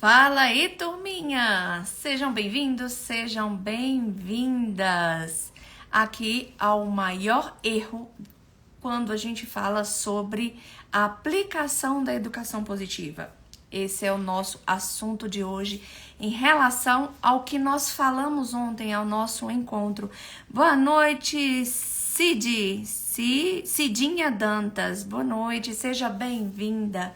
Fala aí, turminha! Sejam bem-vindos, sejam bem-vindas aqui ao maior erro quando a gente fala sobre a aplicação da educação positiva. Esse é o nosso assunto de hoje em relação ao que nós falamos ontem, ao nosso encontro. Boa noite, Cidinha Dantas. Boa noite, seja bem-vinda.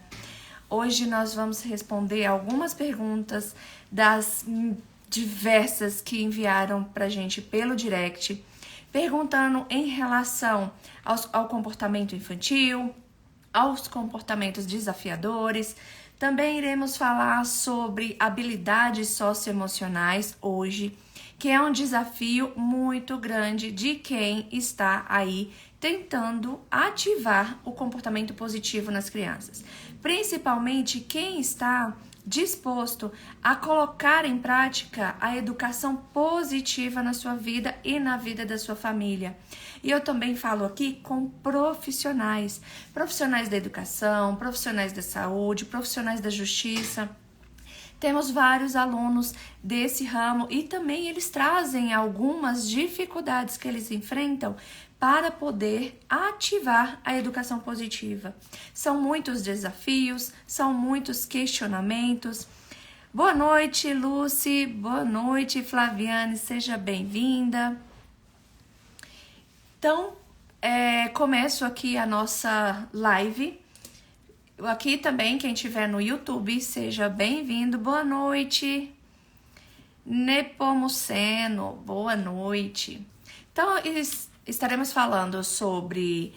Hoje nós vamos responder algumas perguntas das diversas que enviaram pra gente pelo direct, perguntando em relação ao comportamento infantil, aos comportamentos desafiadores. Também iremos falar sobre habilidades socioemocionais hoje, que é um desafio muito grande de quem está aí tentando ativar o comportamento positivo nas crianças. Principalmente quem está disposto a colocar em prática a educação positiva na sua vida e na vida da sua família. E eu também falo aqui com profissionais da educação, profissionais da saúde, profissionais da justiça. Temos vários alunos desse ramo e também eles trazem algumas dificuldades que eles enfrentam para poder ativar a educação positiva. São muitos desafios, são muitos questionamentos. Boa noite, Lucy. Boa noite, Flaviane. Seja bem-vinda. Então, começo aqui a nossa live. Aqui também, quem estiver no YouTube, seja bem-vindo. Boa noite. Nepomuceno, boa noite. Então, estaremos falando sobre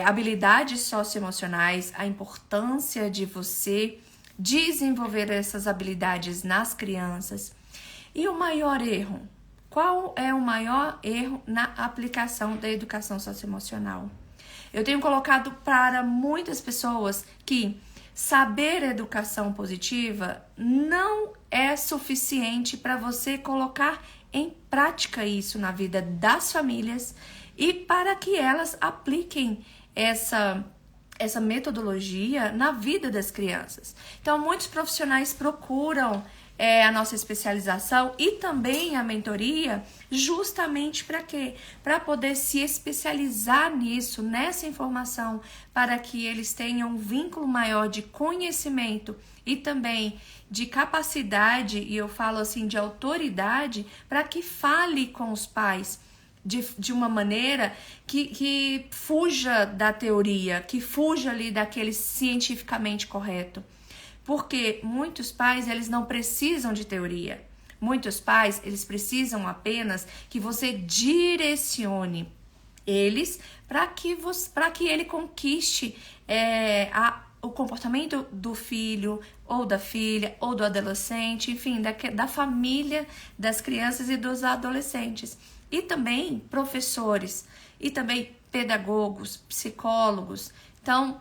habilidades socioemocionais, a importância de você desenvolver essas habilidades nas crianças. E o maior erro? Qual é o maior erro na aplicação da educação socioemocional? Eu tenho colocado para muitas pessoas que saber educação positiva não é suficiente para você colocar em prática isso na vida das famílias e para que elas apliquem essa metodologia na vida das crianças. Então, muitos profissionais procuram a nossa especialização e também a mentoria justamente para quê? Para poder se especializar nisso, nessa informação, para que eles tenham um vínculo maior de conhecimento e também de capacidade, e eu falo assim, de autoridade, para que fale com os pais de uma maneira que fuja da teoria, que fuja ali daquele cientificamente correto. Porque muitos pais, eles não precisam de teoria. Muitos pais, eles precisam apenas que você direcione eles para que ele conquiste o comportamento do filho, ou da filha, ou do adolescente, enfim, da família, das crianças e dos adolescentes. E também professores, e também pedagogos, psicólogos. Então,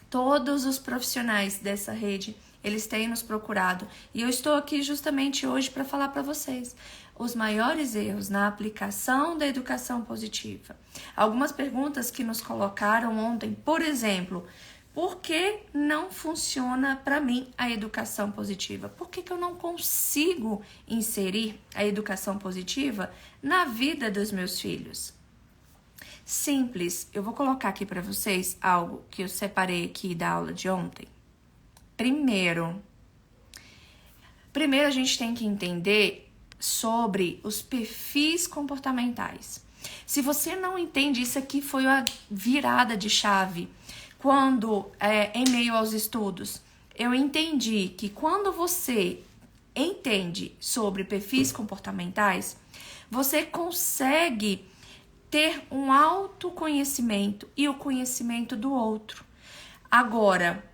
todos os profissionais dessa rede, eles têm nos procurado. E eu estou aqui justamente hoje para falar para vocês os maiores erros na aplicação da educação positiva. Algumas perguntas que nos colocaram ontem, por exemplo, por que não funciona para mim a educação positiva? Por que eu não consigo inserir a educação positiva na vida dos meus filhos? Simples, eu vou colocar aqui para vocês algo que eu separei aqui da aula de ontem. Primeiro a gente tem que entender sobre os perfis comportamentais. Se você não entende, isso aqui foi a virada de chave. Quando, em meio aos estudos, eu entendi que quando você entende sobre perfis comportamentais, você consegue ter um autoconhecimento e o conhecimento do outro. Agora,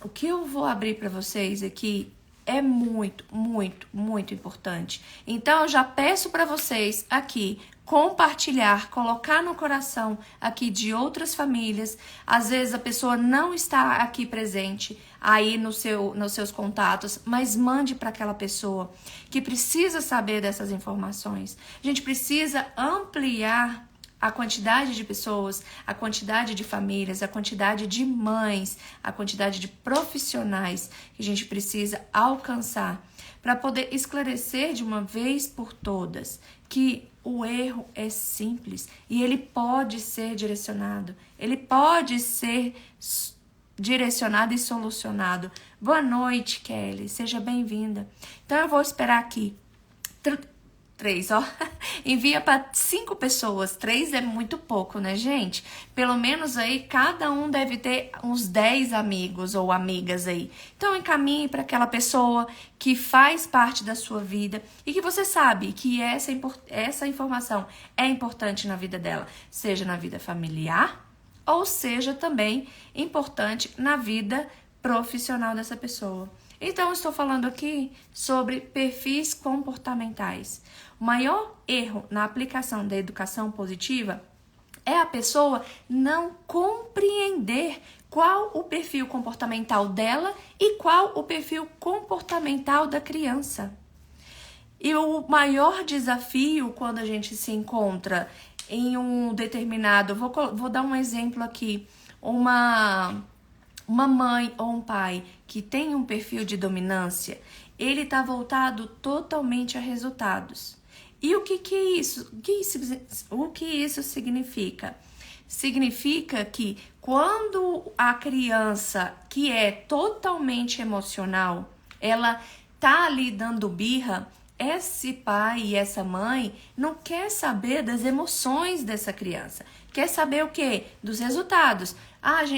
o que eu vou abrir para vocês aqui é muito, muito, muito importante. Então, eu já peço para vocês aqui compartilhar, colocar no coração aqui de outras famílias. Às vezes a pessoa não está aqui presente aí nos seus contatos, mas mande para aquela pessoa que precisa saber dessas informações. A gente precisa ampliar a quantidade de pessoas, a quantidade de famílias, a quantidade de mães, a quantidade de profissionais que a gente precisa alcançar para poder esclarecer de uma vez por todas que o erro é simples e ele pode ser direcionado, ele pode ser direcionado e solucionado. Boa noite, Kelly, seja bem-vinda. Então eu vou esperar aqui 3, ó. Envia para 5 pessoas. 3 é muito pouco, né, gente? Pelo menos aí, cada um deve ter uns 10 amigos ou amigas aí. Então, encaminhe para aquela pessoa que faz parte da sua vida e que você sabe que essa informação é importante na vida dela, seja na vida familiar ou seja também importante na vida profissional dessa pessoa. Então, eu estou falando aqui sobre perfis comportamentais. O maior erro na aplicação da educação positiva é a pessoa não compreender qual o perfil comportamental dela e qual o perfil comportamental da criança. E o maior desafio quando a gente se encontra em um determinado... Vou dar um exemplo aqui. Uma mãe ou um pai que tem um perfil de dominância, ele está voltado totalmente a resultados. E o que é isso? O que isso significa? Significa que quando a criança que é totalmente emocional, ela tá ali dando birra, esse pai e essa mãe não quer saber das emoções dessa criança. Quer saber o quê? Dos resultados.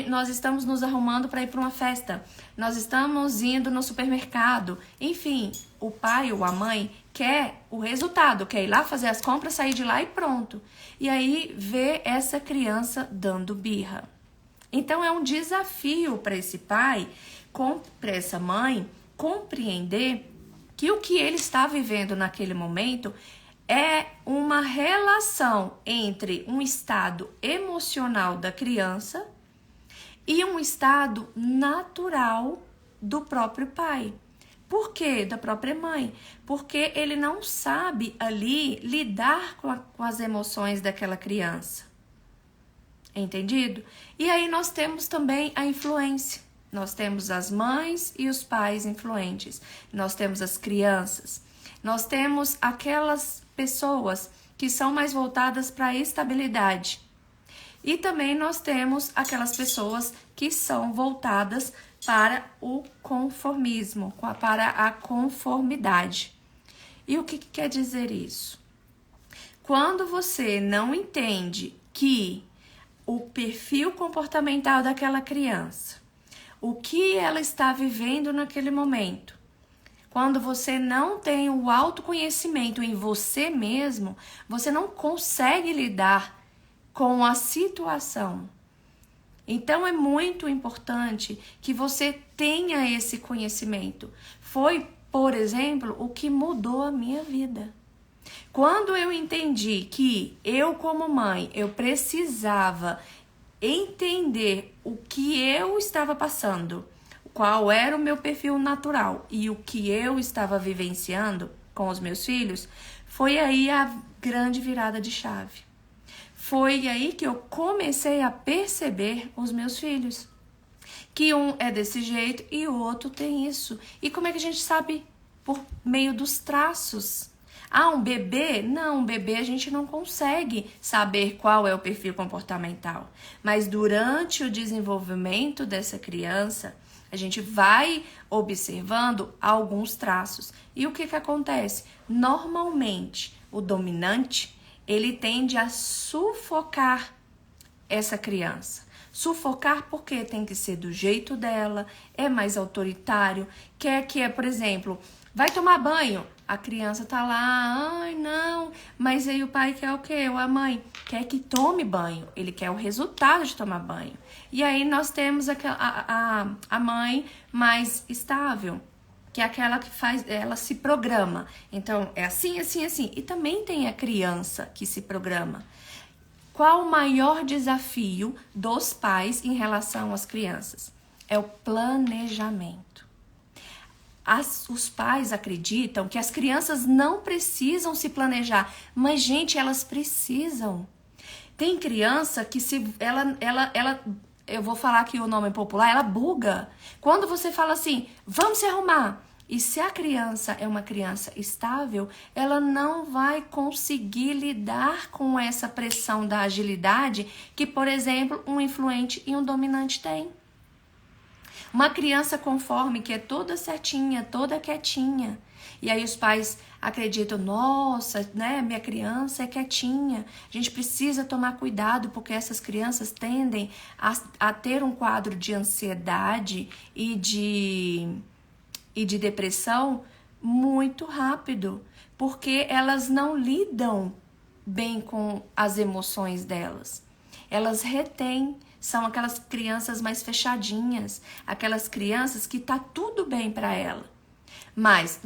Nós estamos nos arrumando para ir para uma festa. Nós estamos indo no supermercado. Enfim, o pai ou a mãe quer o resultado. Quer ir lá fazer as compras, sair de lá e pronto. E aí vê essa criança dando birra. Então é um desafio para esse pai, para essa mãe, compreender que o que ele está vivendo naquele momento é uma relação entre um estado emocional da criança e um estado natural do próprio pai. Por quê? Da própria mãe. Porque ele não sabe ali lidar com as emoções daquela criança. Entendido? E aí nós temos também a influência. Nós temos as mães e os pais influentes. Nós temos as crianças. Nós temos aquelas pessoas que são mais voltadas para a estabilidade. E também nós temos aquelas pessoas que são voltadas para o conformismo, para a conformidade. E o que quer dizer isso? Quando você não entende que o perfil comportamental daquela criança, o que ela está vivendo naquele momento, quando você não tem o autoconhecimento em você mesmo, você não consegue lidar com a situação. Então é muito importante que você tenha esse conhecimento. Foi, por exemplo, o que mudou a minha vida. Quando eu entendi que eu, como mãe, eu precisava entender o que eu estava passando, qual era o meu perfil natural e o que eu estava vivenciando com os meus filhos, foi aí a grande virada de chave. Foi aí que eu comecei a perceber os meus filhos. Que um é desse jeito e o outro tem isso. E como é que a gente sabe? Por meio dos traços. Um bebê? Não, um bebê a gente não consegue saber qual é o perfil comportamental. Mas durante o desenvolvimento dessa criança, a gente vai observando alguns traços. E o que acontece? Normalmente, o dominante, ele tende a sufocar essa criança. Sufocar porque tem que ser do jeito dela, é mais autoritário, quer que por exemplo, vai tomar banho, a criança tá lá, ai não, mas aí o pai quer o quê? Ou a mãe quer que tome banho, ele quer o resultado de tomar banho. E aí nós temos a mãe mais estável, que é aquela que faz, ela se programa. Então, é assim, assim, assim. E também tem a criança que se programa. Qual o maior desafio dos pais em relação às crianças? É o planejamento. Os pais acreditam que as crianças não precisam se planejar. Mas, gente, elas precisam. Tem criança que se ela eu vou falar aqui o nome popular, ela buga. Quando você fala assim, vamos se arrumar. E se a criança é uma criança estável, ela não vai conseguir lidar com essa pressão da agilidade que, por exemplo, um influente e um dominante têm. Uma criança conforme, que é toda certinha, toda quietinha. E aí os pais acreditam, nossa, né, minha criança é quietinha. A gente precisa tomar cuidado porque essas crianças tendem a ter um quadro de ansiedade e de depressão muito rápido, porque elas não lidam bem com as emoções delas. Elas retêm, são aquelas crianças mais fechadinhas, aquelas crianças que tá tudo bem para ela. Mas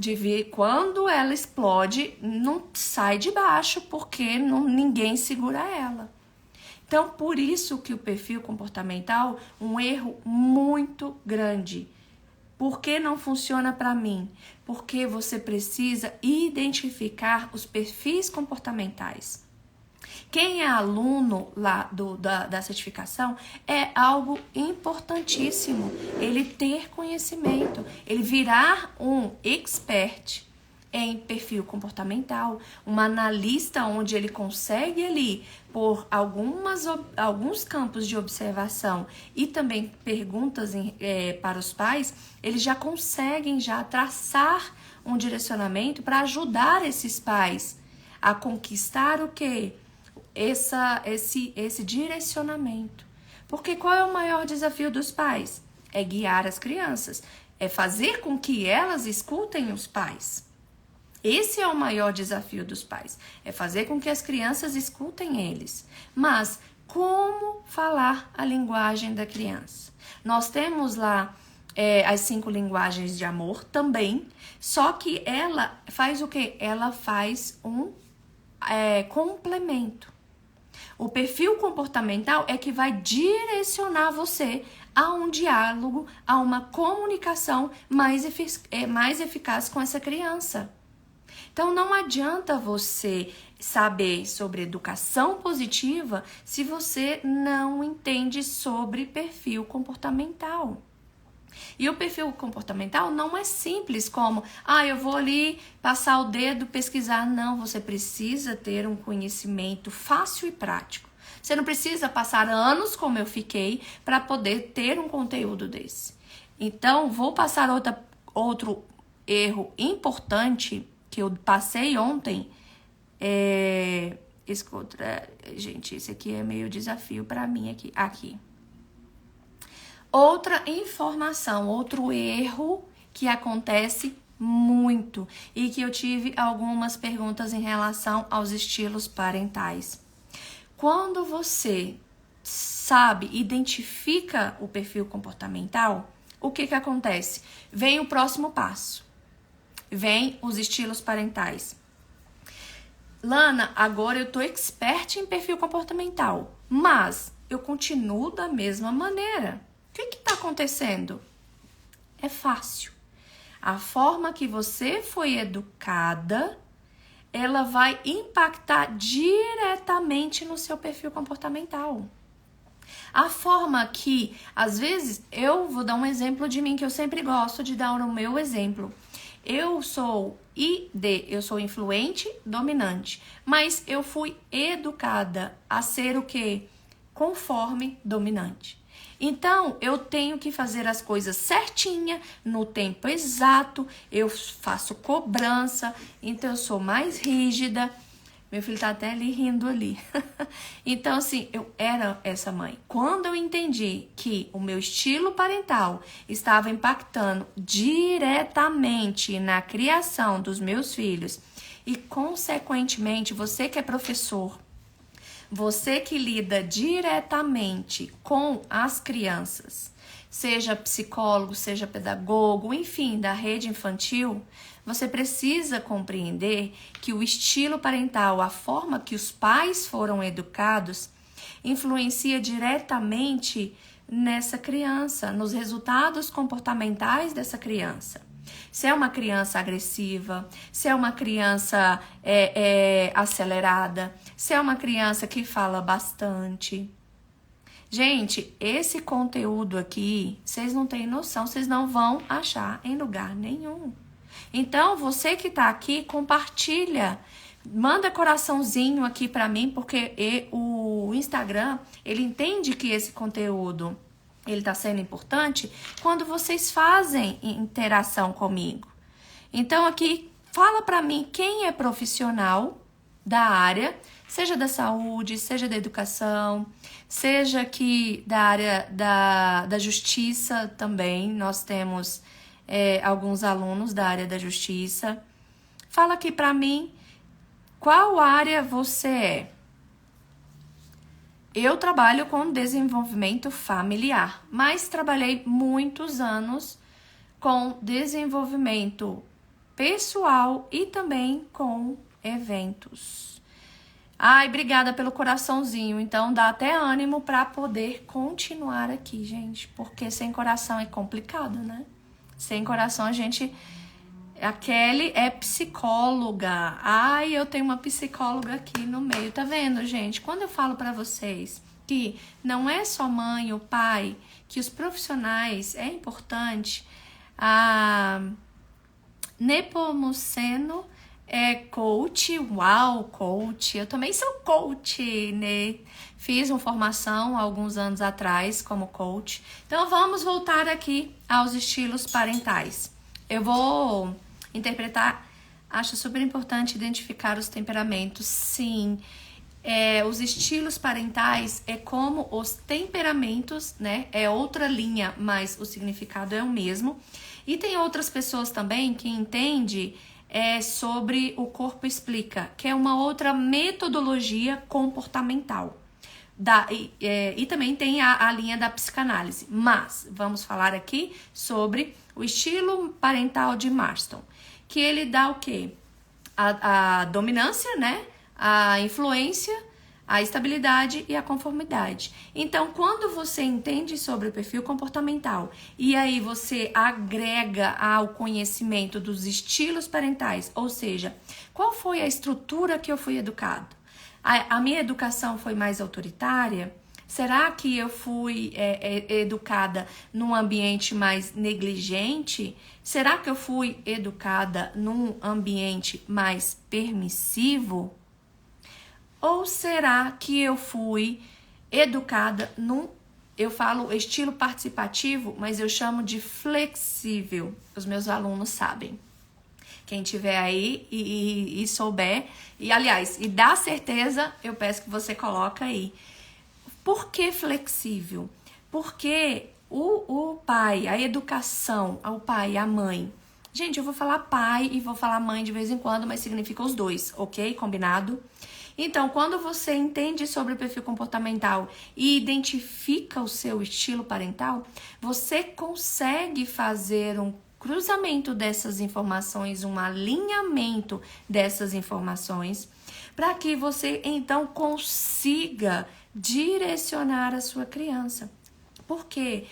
quando ela explode, não sai de baixo, porque ninguém segura ela. Então, por isso que o perfil comportamental, um erro muito grande. Por que não funciona para mim? Porque você precisa identificar os perfis comportamentais. Quem é aluno lá da certificação é algo importantíssimo. Ele ter conhecimento, ele virar um expert em perfil comportamental, um analista onde ele consegue ali, por alguns campos de observação e também perguntas para os pais, eles já conseguem traçar um direcionamento para ajudar esses pais a conquistar o quê? Esse direcionamento. Porque qual é o maior desafio dos pais? É guiar as crianças, é fazer com que elas escutem os pais. Esse é o maior desafio dos pais, é fazer com que as crianças escutem eles. Mas como falar a linguagem da criança? Nós temos lá as 5 linguagens de amor também, só que ela faz o quê? Ela faz um complemento. O perfil comportamental é que vai direcionar você a um diálogo, a uma comunicação mais eficaz com essa criança. Então, não adianta você saber sobre educação positiva se você não entende sobre perfil comportamental. E o perfil comportamental não é simples como, eu vou ali passar o dedo, pesquisar. Não, você precisa ter um conhecimento fácil e prático. Você não precisa passar anos como eu fiquei para poder ter um conteúdo desse. Então, vou passar outro erro importante que eu passei ontem. Gente, esse aqui é meio desafio para mim aqui. Outra informação, outro erro que acontece muito e que eu tive algumas perguntas em relação aos estilos parentais. Quando você identifica o perfil comportamental, o que acontece? Vem o próximo passo. Vem os estilos parentais. Lana, agora eu tô expert em perfil comportamental, mas eu continuo da mesma maneira. O que está acontecendo? É fácil. A forma que você foi educada, ela vai impactar diretamente no seu perfil comportamental. A forma que, às vezes, eu vou dar um exemplo de mim que eu sempre gosto de dar o meu exemplo. Eu sou eu sou influente, dominante, mas eu fui educada a ser o quê? Conforme dominante. Então, eu tenho que fazer as coisas certinha, no tempo exato, eu faço cobrança, então eu sou mais rígida. Meu filho tá até ali rindo ali. Então, assim, eu era essa mãe. Quando eu entendi que o meu estilo parental estava impactando diretamente na criação dos meus filhos e, consequentemente, você que é professor, você que lida diretamente com as crianças, seja psicólogo, seja pedagogo, enfim, da rede infantil, você precisa compreender que o estilo parental, a forma que os pais foram educados, influencia diretamente nessa criança, nos resultados comportamentais dessa criança. Se é uma criança agressiva, se é uma criança acelerada, se é uma criança que fala bastante. Gente, esse conteúdo aqui, vocês não têm noção, vocês não vão achar em lugar nenhum. Então, você que tá aqui, compartilha. Manda coraçãozinho aqui pra mim, porque o Instagram, ele entende que esse conteúdo, ele tá sendo importante quando vocês fazem interação comigo. Então, aqui, fala pra mim quem é profissional da área, seja da saúde, seja da educação, seja aqui da área da justiça também. Nós temos alguns alunos da área da justiça. Fala aqui pra mim qual área você é. Eu trabalho com desenvolvimento familiar, mas trabalhei muitos anos com desenvolvimento pessoal e também com eventos. Ai, obrigada pelo coraçãozinho. Então dá até ânimo para poder continuar aqui, gente, porque sem coração é complicado, né? Sem coração a gente... A Kelly é psicóloga. Ai, eu tenho uma psicóloga aqui no meio. Tá vendo, gente? Quando eu falo pra vocês que não é só mãe ou pai, que os profissionais é importante. A Nepomuceno é coach. Uau, coach. Eu também sou coach, né? Fiz uma formação há alguns anos atrás como coach. Então, vamos voltar aqui aos estilos parentais. Eu vou interpretar, acho super importante identificar os temperamentos, sim. Os estilos parentais é como os temperamentos, né? É outra linha, mas o significado é o mesmo. E tem outras pessoas também que entendem sobre o Corpo Explica, que é uma outra metodologia comportamental. E também tem a linha da psicanálise. Mas vamos falar aqui sobre o estilo parental de Marston, que ele dá o quê? A dominância, né? A influência, a estabilidade e a conformidade. Então, quando você entende sobre o perfil comportamental e aí você agrega ao conhecimento dos estilos parentais, ou seja, qual foi a estrutura que eu fui educado? A minha educação foi mais autoritária? Será que eu fui educada num ambiente mais negligente? Será que eu fui educada num ambiente mais permissivo? Ou será que eu fui educada eu falo estilo participativo, mas eu chamo de flexível. Os meus alunos sabem. Quem tiver aí e souber, e aliás, e dá certeza, eu peço que você coloque aí. Por que flexível? Porque o pai, a educação ao pai, a mãe. Gente, eu vou falar pai e vou falar mãe de vez em quando, mas significa os dois, ok? Combinado? Então, quando você entende sobre o perfil comportamental e identifica o seu estilo parental, você consegue fazer um cruzamento dessas informações, um alinhamento dessas informações, para que você então consiga direcionar a sua criança. Porque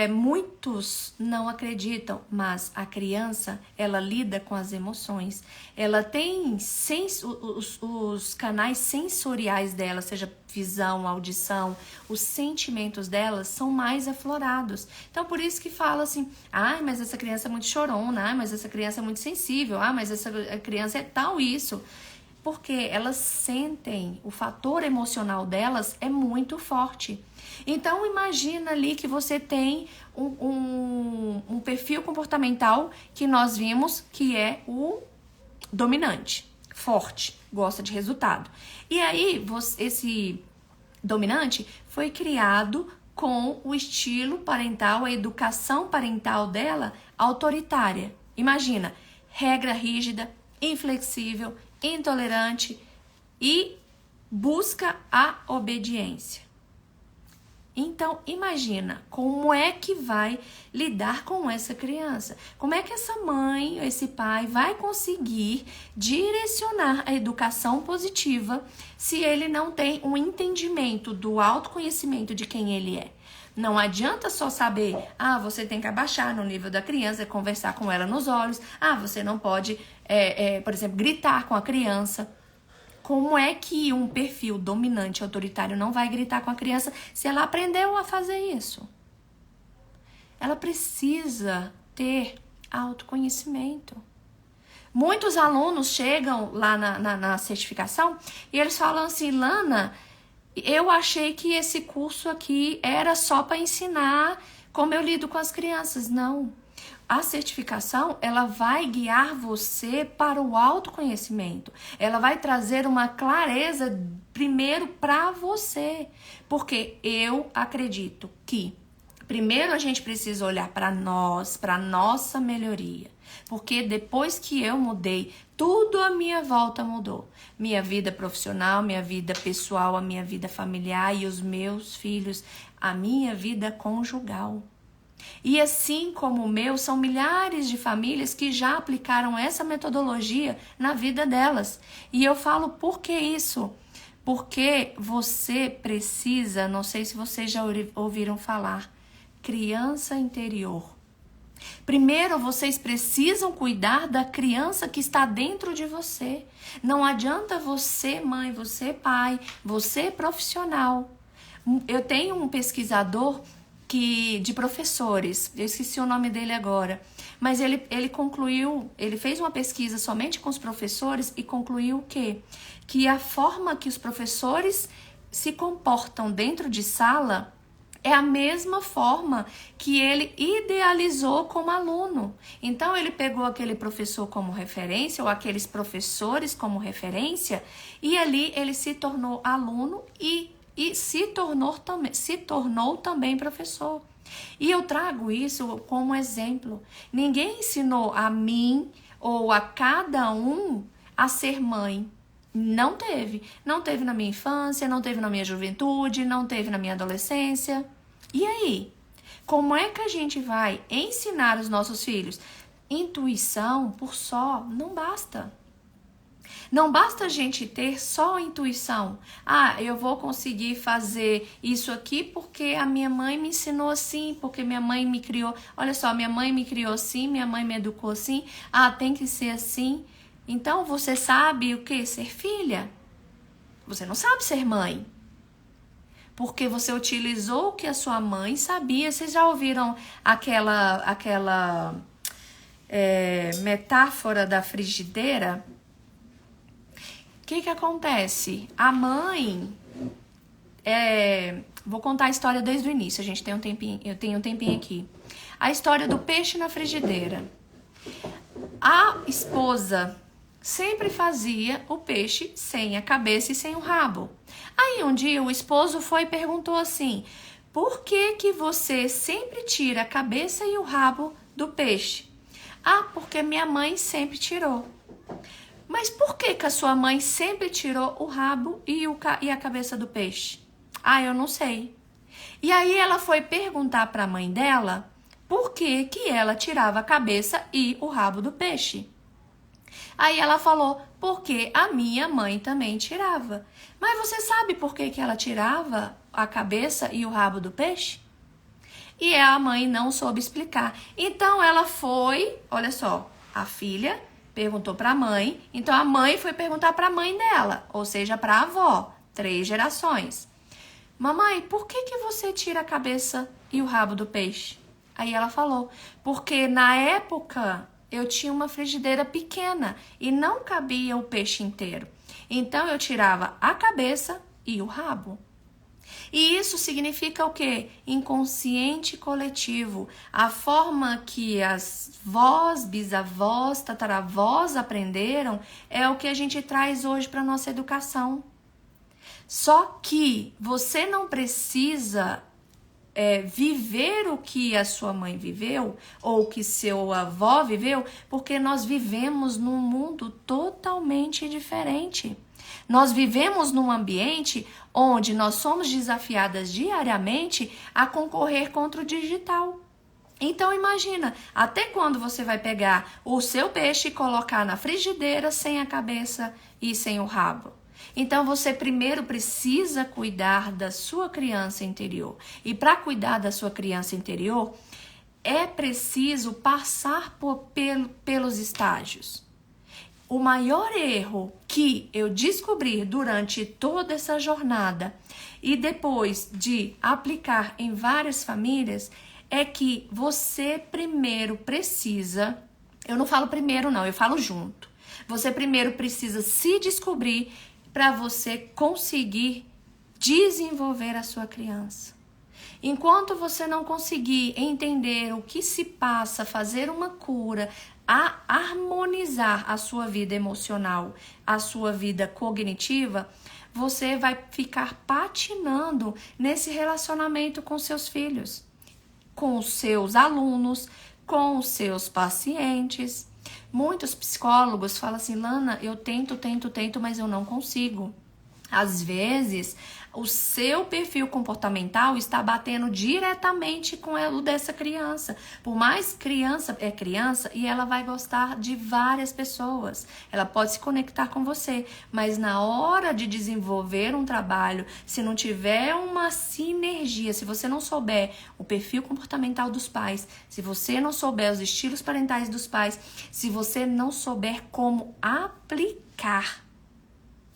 muitos não acreditam, mas a criança, ela lida com as emoções. Ela tem os canais sensoriais dela, seja visão, audição, os sentimentos dela são mais aflorados. Então, por isso que fala assim, mas essa criança é muito chorona, mas essa criança é muito sensível, mas essa criança é tal isso. Porque elas sentem, o fator emocional delas é muito forte. Então, imagina ali que você tem um perfil comportamental que nós vimos que é o dominante, forte, gosta de resultado. E aí, esse dominante foi criado com o estilo parental, a educação parental dela autoritária. Imagina, regra rígida, inflexível, intolerante e busca a obediência. Então, imagina como é que vai lidar com essa criança. Como é que essa mãe, esse pai vai conseguir direcionar a educação positiva se ele não tem um entendimento do autoconhecimento de quem ele é. Não adianta só saber, você tem que abaixar no nível da criança, conversar com ela nos olhos, você não pode, por exemplo, gritar com a criança. Como é que um perfil dominante autoritário não vai gritar com a criança se ela aprendeu a fazer isso? Ela precisa ter autoconhecimento. Muitos alunos chegam lá na certificação e eles falam assim, Lana, eu achei que esse curso aqui era só para ensinar como eu lido com as crianças. Não. A certificação, ela vai guiar você para o autoconhecimento. Ela vai trazer uma clareza primeiro para você. Porque eu acredito que primeiro a gente precisa olhar para nós, para nossa melhoria. Porque depois que eu mudei, tudo à minha volta mudou. Minha vida profissional, minha vida pessoal, a minha vida familiar e os meus filhos, a minha vida conjugal. E assim como o meu, são milhares de famílias que já aplicaram essa metodologia na vida delas. E eu falo, por que isso? Porque você precisa, não sei se vocês já ouviram falar, criança interior. Primeiro, vocês precisam cuidar da criança que está dentro de você. Não adianta você, mãe, você, pai, você, profissional. Eu tenho um pesquisador de professores, eu esqueci o nome dele agora, mas ele concluiu, ele fez uma pesquisa somente com os professores e concluiu o quê? Que a forma que os professores se comportam dentro de sala é a mesma forma que ele idealizou como aluno. Então, ele pegou aquele professor como referência, ou aqueles professores como referência, e ali ele se tornou aluno e se tornou também professor. E eu trago isso como exemplo. Ninguém ensinou a mim ou a cada um a ser mãe. Não teve. Não teve na minha infância, não teve na minha juventude, não teve na minha adolescência. E aí? Como é que a gente vai ensinar os nossos filhos? Intuição por só não basta. Não basta a gente ter só intuição. Eu vou conseguir fazer isso aqui porque a minha mãe me ensinou assim, porque minha mãe me criou. Olha só, minha mãe me criou assim, minha mãe me educou assim. Tem que ser assim. Então, você sabe o que? Ser filha. Você não sabe ser mãe. Porque você utilizou o que a sua mãe sabia. Vocês já ouviram aquela metáfora da frigideira? O que acontece? A mãe... vou contar a história desde o início. A gente tem um tempinho, eu tenho um tempinho aqui. A história do peixe na frigideira. A esposa sempre fazia o peixe sem a cabeça e sem o rabo. Aí um dia o esposo foi e perguntou assim: por que você sempre tira a cabeça e o rabo do peixe? Porque minha mãe sempre tirou. Mas por que a sua mãe sempre tirou o rabo e a cabeça do peixe? Eu não sei. E aí ela foi perguntar para a mãe dela por que ela tirava a cabeça e o rabo do peixe. Aí ela falou, porque a minha mãe também tirava. Mas você sabe por que ela tirava a cabeça e o rabo do peixe? E a mãe não soube explicar. Então ela foi, olha só, a filha perguntou para a mãe, então a mãe foi perguntar para a mãe dela, ou seja, para a avó, 3 gerações. Mamãe, por que você tira a cabeça e o rabo do peixe? Aí ela falou, porque na época eu tinha uma frigideira pequena e não cabia o peixe inteiro. Então eu tirava a cabeça e o rabo. E isso significa o quê? Inconsciente coletivo. A forma que as vós, bisavós, tataravós aprenderam é o que a gente traz hoje para a nossa educação. Só que você não precisa viver o que a sua mãe viveu ou que seu avó viveu, porque nós vivemos num mundo totalmente diferente. Nós vivemos num ambiente onde nós somos desafiadas diariamente a concorrer contra o digital. Então imagina, até quando você vai pegar o seu peixe e colocar na frigideira sem a cabeça e sem o rabo? Então, você primeiro precisa cuidar da sua criança interior. E para cuidar da sua criança interior, é preciso passar pelos estágios. O maior erro que eu descobri durante toda essa jornada e depois de aplicar em várias famílias é que você primeiro precisa, eu não falo primeiro não, eu falo junto. Você primeiro precisa se descobrir para você conseguir desenvolver a sua criança. Enquanto você não conseguir entender o que se passa, fazer uma cura, a harmonizar a sua vida emocional, a sua vida cognitiva, você vai ficar patinando nesse relacionamento com seus filhos, com os seus alunos, com os seus pacientes. Muitos psicólogos falam assim, Lana, eu tento, mas eu não consigo. Às vezes, o seu perfil comportamental está batendo diretamente com o dessa criança. Por mais criança é criança e ela vai gostar de várias pessoas. Ela pode se conectar com você, mas na hora de desenvolver um trabalho, se não tiver uma sinergia, se você não souber o perfil comportamental dos pais, se você não souber os estilos parentais dos pais, se você não souber como aplicar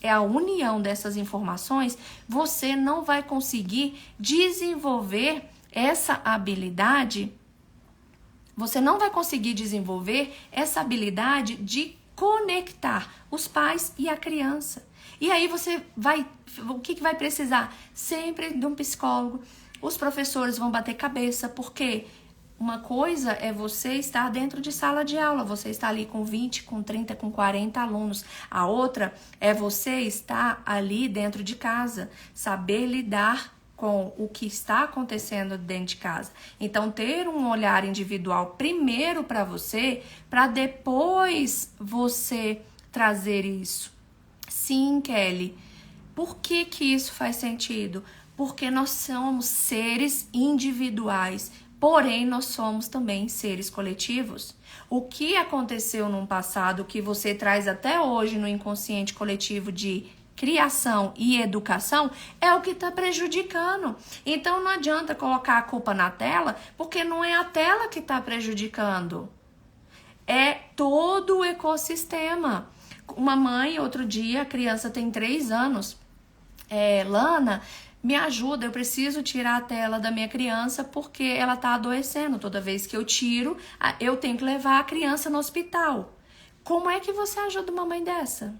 a união dessas informações, você não vai conseguir desenvolver essa habilidade. Você não vai conseguir desenvolver essa habilidade de conectar os pais e a criança. E aí você vai, o que vai precisar? Sempre de um psicólogo. Os professores vão bater cabeça, porque uma coisa é você estar dentro de sala de aula, você está ali com 20, com 30, com 40 alunos. A outra é você estar ali dentro de casa, saber lidar com o que está acontecendo dentro de casa. Então, ter um olhar individual primeiro para você, para depois você trazer isso. Sim, Kelly. Por que isso faz sentido? Porque nós somos seres individuais. Porém, nós somos também seres coletivos. O que aconteceu no passado, que você traz até hoje no inconsciente coletivo de criação e educação, é o que está prejudicando. Então, não adianta colocar a culpa na tela, porque não é a tela que está prejudicando. É todo o ecossistema. Uma mãe, outro dia, a criança tem 3 anos. Lana, me ajuda, eu preciso tirar a tela da minha criança porque ela tá adoecendo. Toda vez que eu tiro, eu tenho que levar a criança no hospital. Como é que você ajuda uma mãe dessa?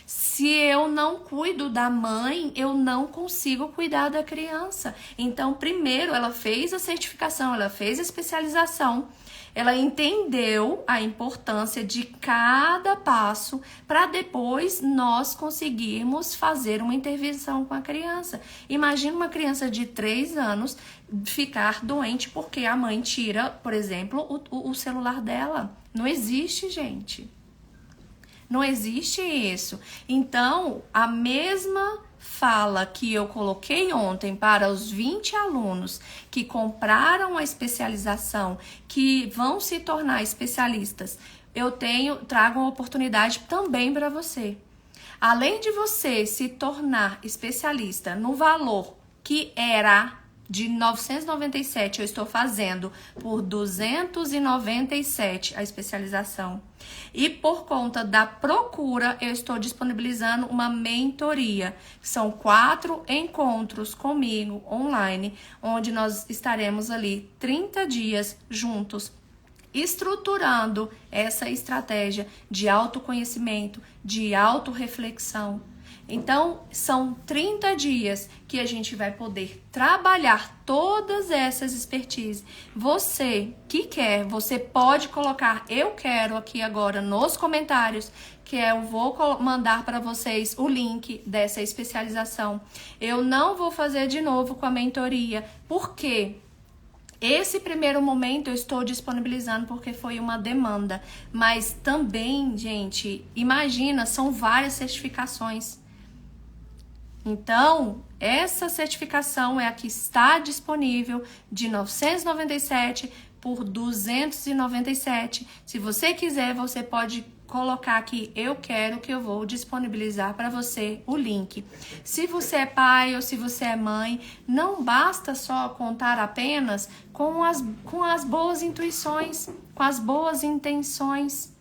Se eu não cuido da mãe, eu não consigo cuidar da criança. Então, primeiro, ela fez a certificação, ela fez a especialização, ela entendeu a importância de cada passo para depois nós conseguirmos fazer uma intervenção com a criança. Imagina uma criança de 3 anos ficar doente porque a mãe tira, por exemplo, o celular dela. Não existe, gente. Não existe isso. Então, a mesma fala que eu coloquei ontem para os 20 alunos que compraram a especialização, que vão se tornar especialistas, eu trago uma oportunidade também para você. Além de você se tornar especialista no valor que era de 997, eu estou fazendo por 297 a especialização. E por conta da procura, eu estou disponibilizando uma mentoria. São 4 encontros comigo online, onde nós estaremos ali 30 dias juntos, estruturando essa estratégia de autoconhecimento, de autorreflexão. Então, são 30 dias que a gente vai poder trabalhar todas essas expertises. Você que quer, você pode colocar eu quero aqui agora nos comentários, que eu vou mandar para vocês o link dessa especialização. Eu não vou fazer de novo com a mentoria, porque esse primeiro momento eu estou disponibilizando porque foi uma demanda. Mas também, gente, imagina, são várias certificações. Então, essa certificação é a que está disponível de 997 por 297. Se você quiser, você pode colocar aqui, eu quero, que eu vou disponibilizar para você o link. Se você é pai ou se você é mãe, não basta só contar apenas com as boas intuições, com as boas intenções.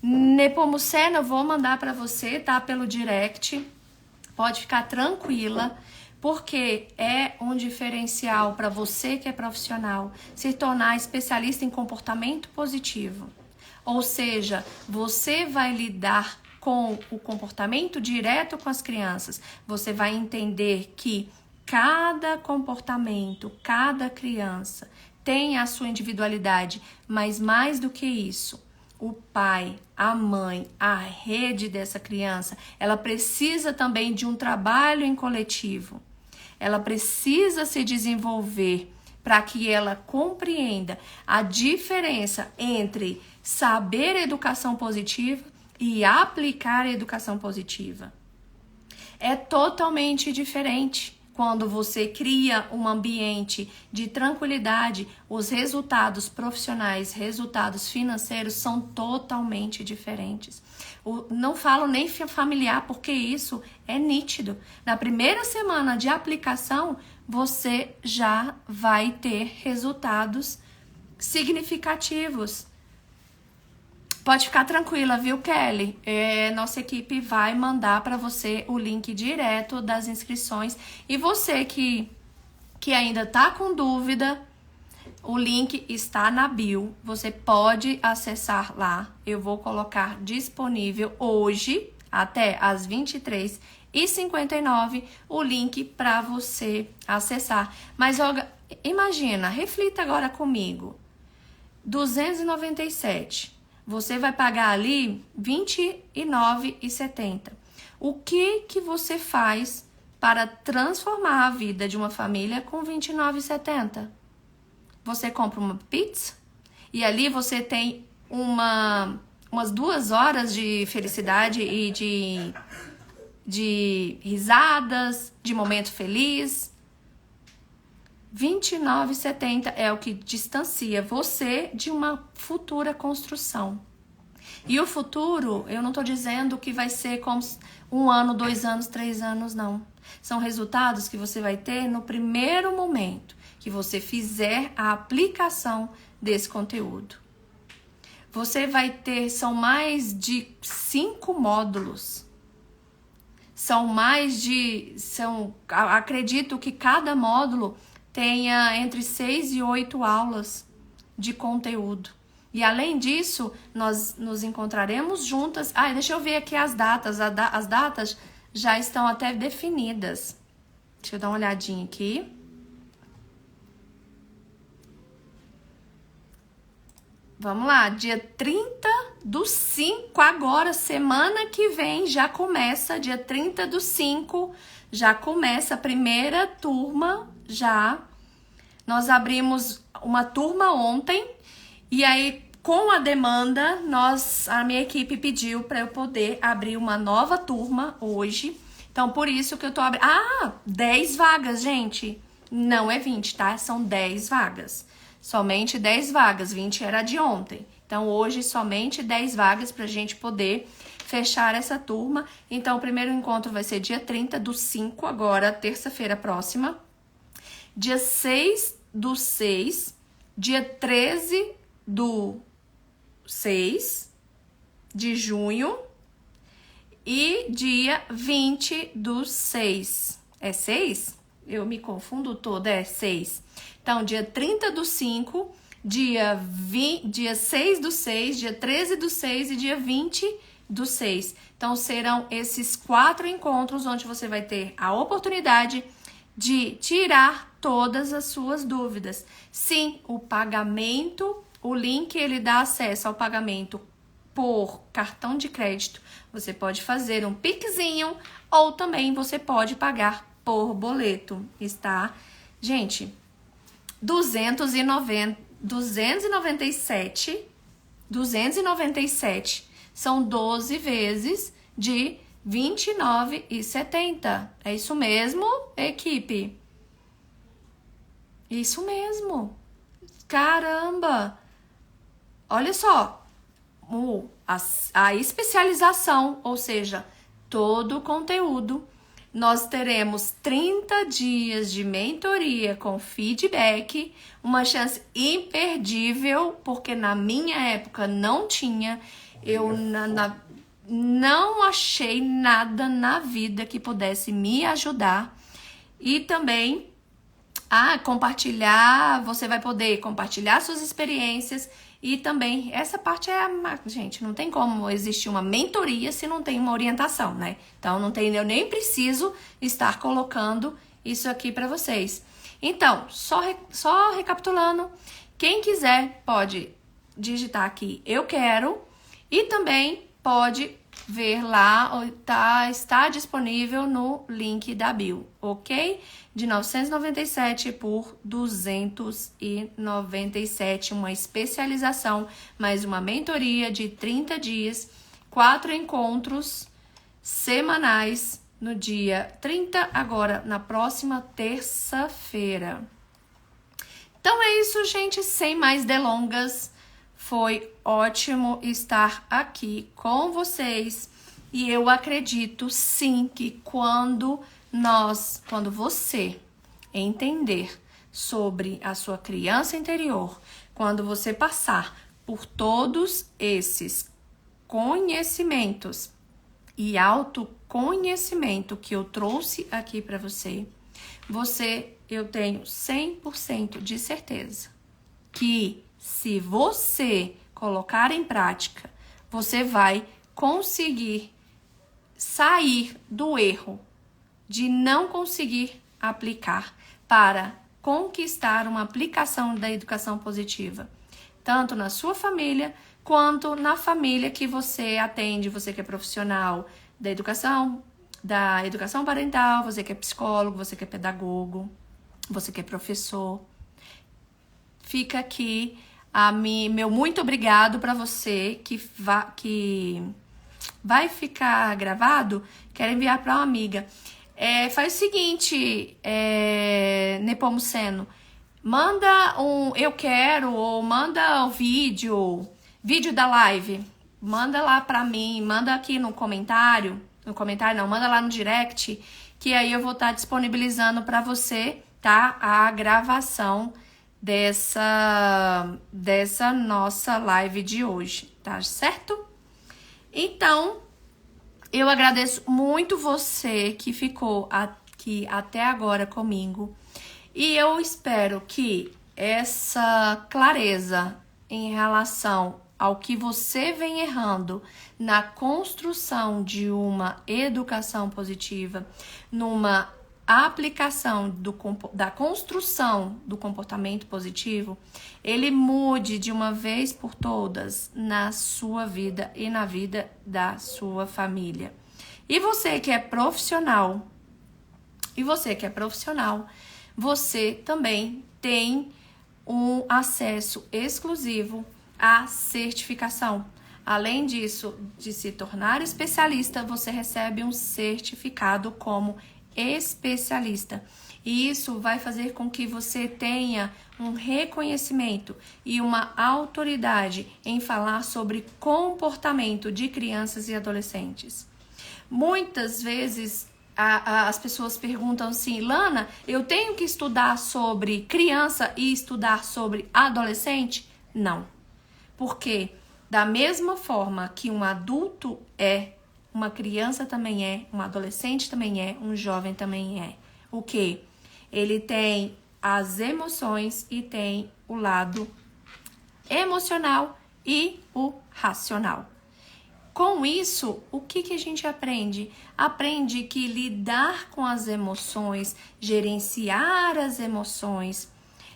Nepomuceno eu vou mandar para você, tá? Pelo direct. Pode ficar tranquila, porque é um diferencial para você que é profissional se tornar especialista em comportamento positivo. Ou seja, você vai lidar com o comportamento direto com as crianças. Você vai entender que cada comportamento, cada criança tem a sua individualidade, mas mais do que isso, o pai, a mãe, a rede dessa criança, ela precisa também de um trabalho em coletivo. Ela precisa se desenvolver para que ela compreenda a diferença entre saber educação positiva e aplicar a educação positiva. É totalmente diferente. Quando você cria um ambiente de tranquilidade, os resultados profissionais, resultados financeiros são totalmente diferentes. Não falo nem familiar, porque isso é nítido. Na primeira semana de aplicação, você já vai ter resultados significativos. Pode ficar tranquila, viu, Kelly? Nossa equipe vai mandar para você o link direto das inscrições. E você que ainda tá com dúvida, o link está na bio. Você pode acessar lá. Eu vou colocar disponível hoje, até às 23h59, o link para você acessar. Mas, Olga, imagina, reflita agora comigo. 297. Você vai pagar ali R$29,70. O que você faz para transformar a vida de uma família com R$29,70? Você compra uma pizza e ali você tem umas 2 horas de felicidade e de risadas, de momento feliz. R$29,70 é o que distancia você de uma futura construção. E o futuro, eu não estou dizendo que vai ser como 1 ano, 2 anos, 3 anos, não. São resultados que você vai ter no primeiro momento que você fizer a aplicação desse conteúdo. Você vai ter, são mais de 5 módulos. Acredito que cada módulo tenha entre 6 e 8 aulas de conteúdo. E além disso, nós nos encontraremos juntas. Deixa eu ver aqui as datas. As datas já estão até definidas. Deixa eu dar uma olhadinha aqui. Vamos lá, dia 30/5, agora, semana que vem, já começa, dia 30/5, já começa a primeira turma, já. Nós abrimos uma turma ontem, e aí, com a demanda, a minha equipe pediu para eu poder abrir uma nova turma hoje. Então, por isso que eu tô abrindo. 10 vagas, gente. Não é 20, tá? São 10 vagas. Somente 10 vagas, 20 era de ontem. Então, hoje, somente 10 vagas pra gente poder fechar essa turma. Então, o primeiro encontro vai ser dia 30/5, agora, terça-feira próxima. Dia 6/6, dia 13/6 de junho e dia 20/6. É 6? Eu me confundo toda, é 6. Então, dia 30/5, dia 6/6, dia 13/6 e dia 20/6. Então, serão esses 4 encontros onde você vai ter a oportunidade de tirar todas as suas dúvidas. Sim, o pagamento, o link, ele dá acesso ao pagamento por cartão de crédito. Você pode fazer um pixinho ou também você pode pagar por boleto. Está, gente, 297 são 12 vezes de R$29,70. É isso mesmo, equipe? Isso mesmo. Caramba! Olha só, a especialização, ou seja, todo o conteúdo. Nós teremos 30 dias de mentoria com feedback, uma chance imperdível, porque na minha época não tinha. Eu não achei nada na vida que pudesse me ajudar. E também compartilhar, você vai poder compartilhar suas experiências. E também, essa parte gente, não tem como existir uma mentoria se não tem uma orientação, né? Então, eu nem preciso estar colocando isso aqui para vocês. Então, só recapitulando, quem quiser pode digitar aqui, eu quero, e também pode ver lá, está disponível no link da bio, ok? De 997 por 297, uma especialização, mais uma mentoria de 30 dias, 4 encontros semanais no dia 30, agora na próxima terça-feira. Então é isso, gente, sem mais delongas. Foi ótimo estar aqui com vocês e eu acredito sim que quando você entender sobre a sua criança interior, quando você passar por todos esses conhecimentos e autoconhecimento que eu trouxe aqui para você, eu tenho 100% de certeza que se você colocar em prática, você vai conseguir sair do erro de não conseguir aplicar para conquistar uma aplicação da educação positiva, tanto na sua família quanto na família que você atende, você que é profissional da educação parental, você que é psicólogo, você que é pedagogo, você que é professor. Fica aqui meu muito obrigado para você que vai ficar gravado. Quero enviar para uma amiga. Faz o seguinte, Nepomuceno, manda eu quero, ou manda o vídeo da live, manda lá para mim, manda aqui no comentário não, manda lá no direct, que aí eu vou estar disponibilizando para você, tá? A gravação dessa nossa live de hoje, tá certo? Então, eu agradeço muito você que ficou aqui até agora comigo e eu espero que essa clareza em relação ao que você vem errando na construção de uma educação positiva, numa aplicação da construção do comportamento positivo, ele mude de uma vez por todas na sua vida e na vida da sua família. E você que é profissional, você também tem um acesso exclusivo à certificação. Além disso, de se tornar especialista, você recebe um certificado como especialista. E isso vai fazer com que você tenha um reconhecimento e uma autoridade em falar sobre comportamento de crianças e adolescentes. Muitas vezes as pessoas perguntam assim, Lana, eu tenho que estudar sobre criança e estudar sobre adolescente? Não. Porque da mesma forma que um adulto uma criança também um adolescente também um jovem também o quê? Ele tem as emoções e tem o lado emocional e o racional. Com isso, o que a gente aprende? Aprende que lidar com as emoções, gerenciar as emoções,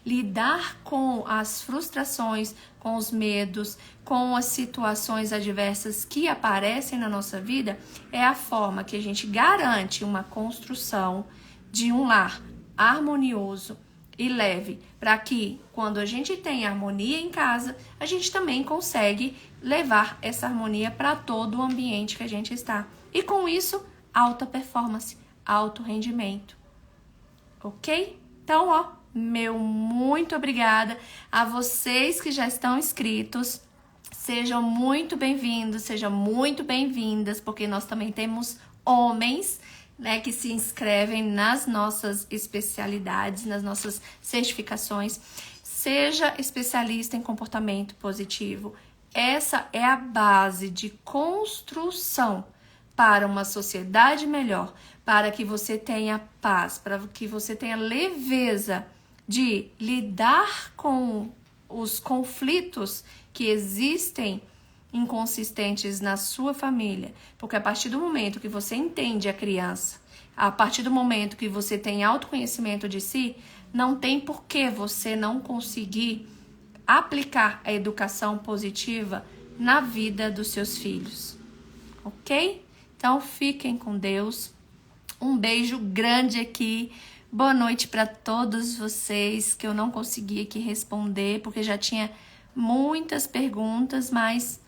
lidar com as frustrações, com os medos, com as situações adversas que aparecem na nossa vida, é a forma que a gente garante uma construção de um lar harmonioso e leve, para que quando a gente tem harmonia em casa, a gente também consegue levar essa harmonia para todo o ambiente que a gente está. E com isso, alta performance, alto rendimento. Ok? Então, meu muito obrigada a vocês que já estão inscritos. Sejam muito bem-vindos, sejam muito bem-vindas, porque nós também temos homens, né, que se inscrevem nas nossas especialidades, nas nossas certificações. Seja especialista em comportamento positivo. Essa é a base de construção para uma sociedade melhor, para que você tenha paz, para que você tenha leveza de lidar com os conflitos que existem inconsistentes na sua família. Porque a partir do momento que você entende a criança, a partir do momento que você tem autoconhecimento de si, não tem por que você não conseguir aplicar a educação positiva na vida dos seus filhos. Ok? Então, fiquem com Deus. Um beijo grande aqui. Boa noite para todos vocês, que eu não consegui aqui responder, porque já tinha muitas perguntas, mas,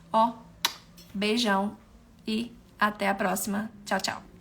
beijão e até a próxima. Tchau, tchau.